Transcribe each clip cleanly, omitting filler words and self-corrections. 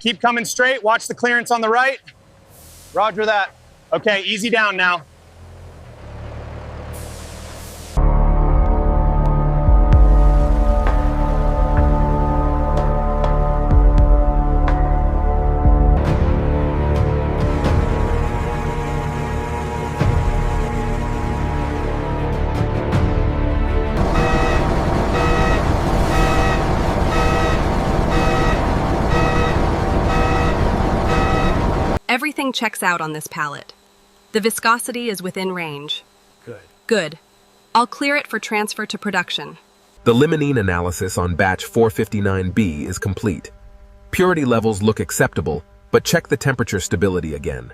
Keep coming straight. Watch the clearance on the right. Roger that. Okay, easy down now. Everything checks out on this pallet. The viscosity is within range. Good. I'll clear it for transfer to production. The limonene analysis on batch 459B is complete. Purity levels look acceptable, but check the temperature stability again.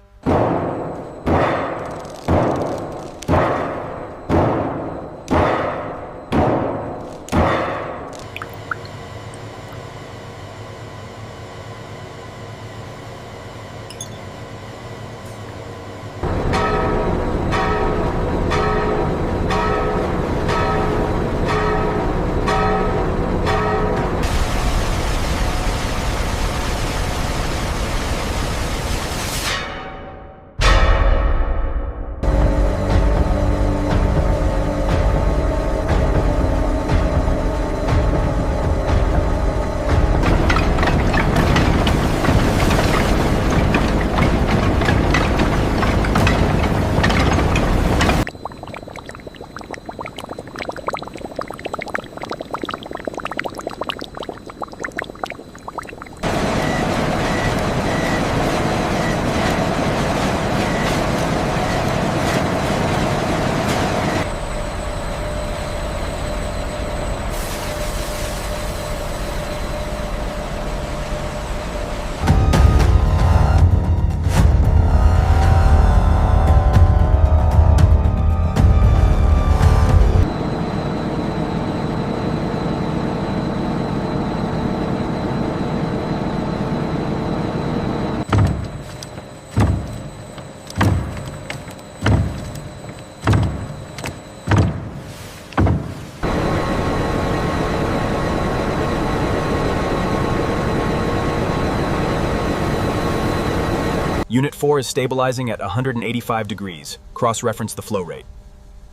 Unit 4 is stabilizing at 185 degrees. Cross-reference the flow rate.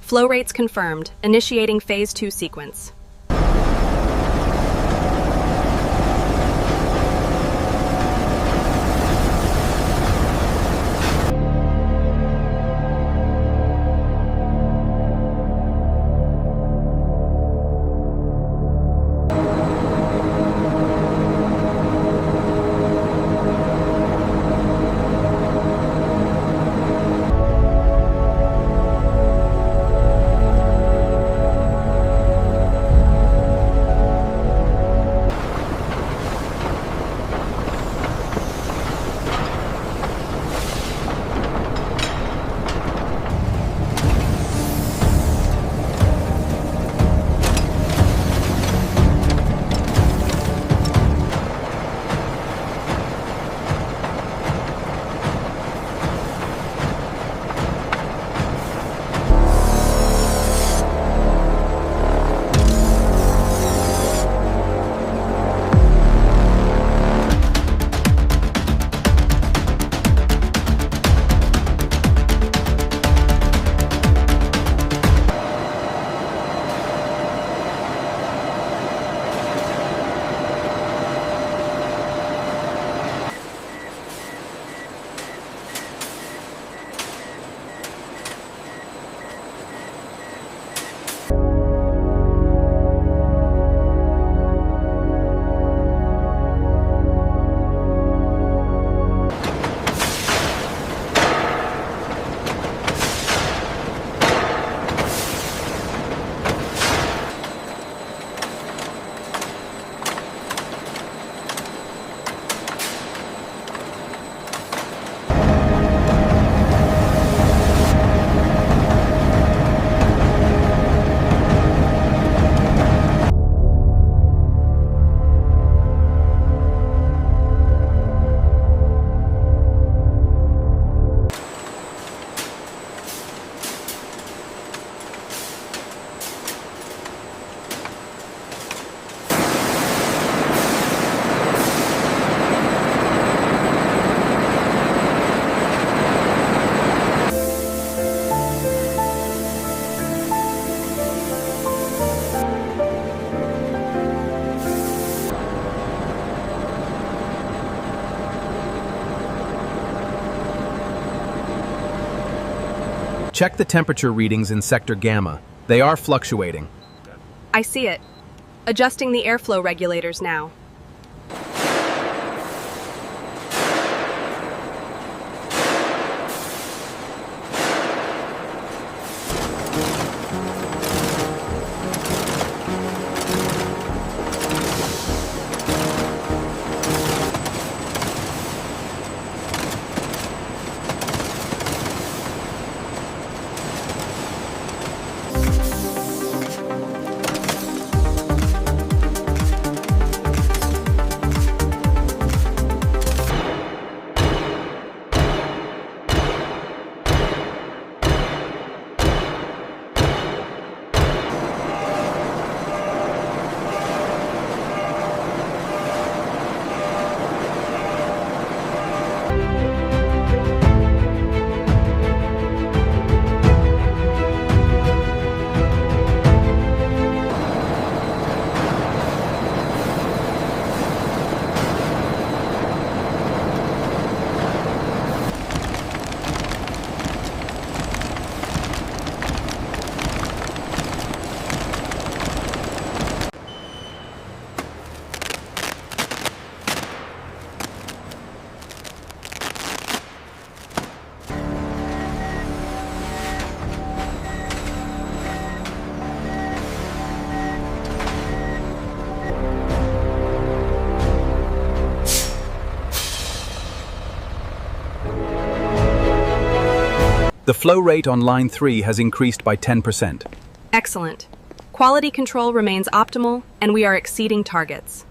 Flow rates confirmed. Initiating phase 2 sequence. Check the temperature readings in sector gamma. They are fluctuating. I see it. Adjusting the airflow regulators now. The flow rate on line 3 has increased by 10%. Excellent. Quality control remains optimal, and we are exceeding targets.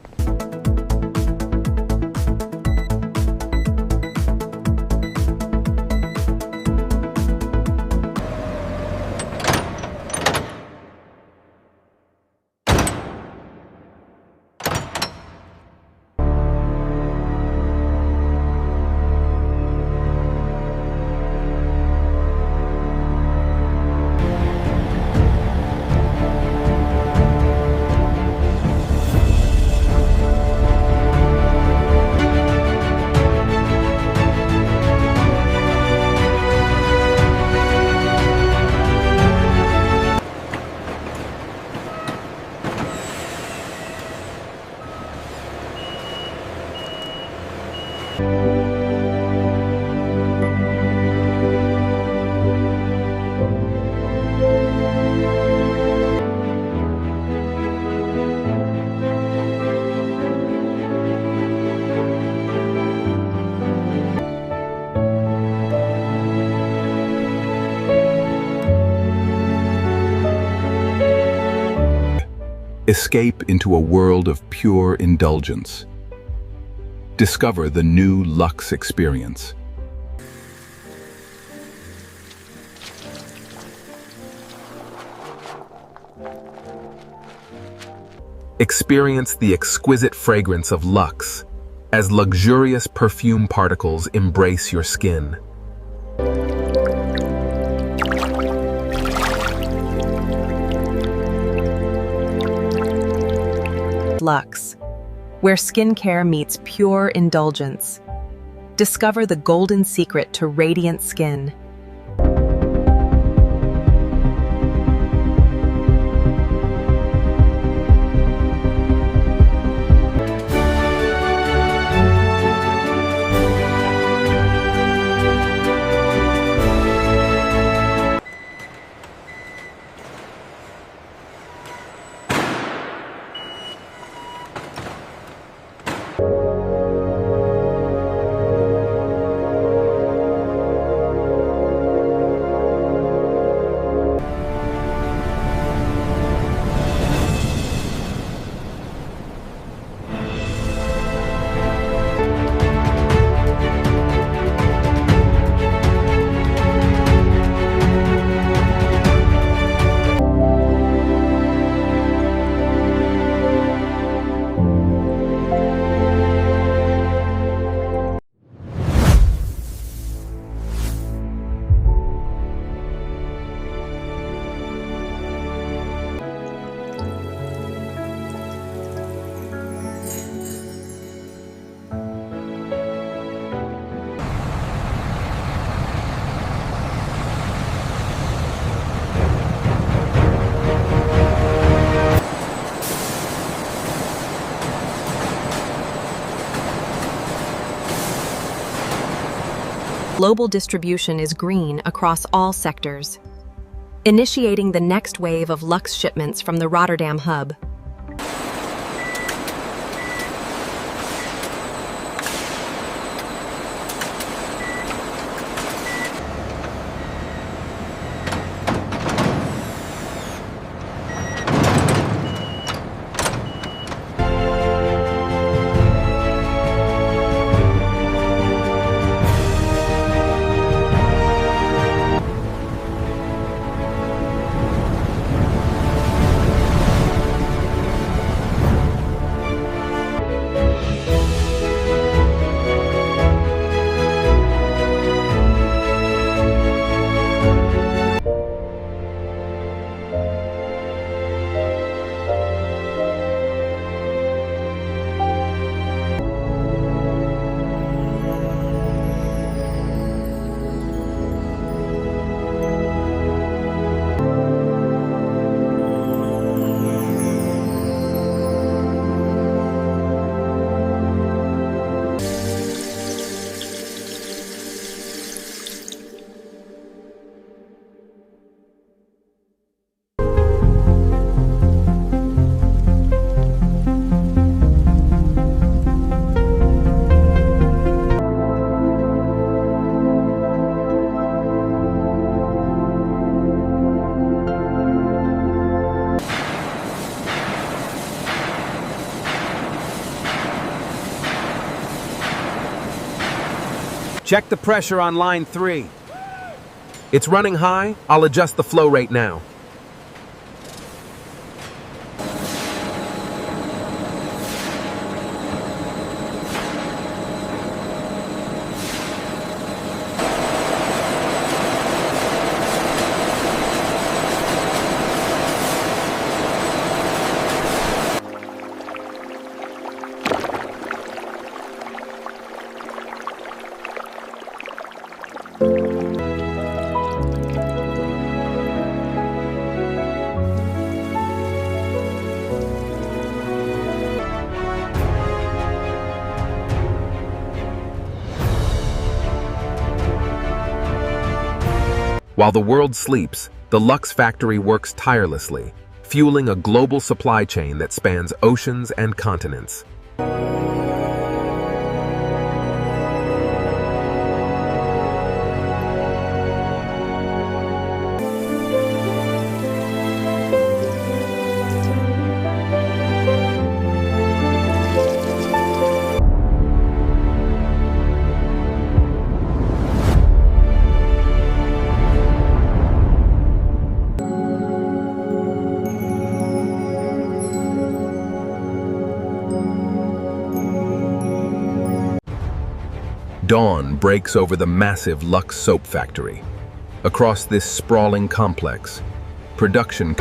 Escape into a world of pure indulgence. Discover the new Lux experience. Experience the exquisite fragrance of Lux as luxurious perfume particles embrace your skin. Lux, where skincare meets pure indulgence. Discover the golden secret to radiant skin. global distribution is green across all sectors, initiating the next wave of Lux shipments from the Rotterdam hub. Check the pressure on line 3. It's running high. I'll adjust the flow rate now. While the world sleeps, the Lux factory works tirelessly, fueling a global supply chain that spans oceans and continents. Dawn breaks over the massive Lux soap factory. Across this sprawling complex, production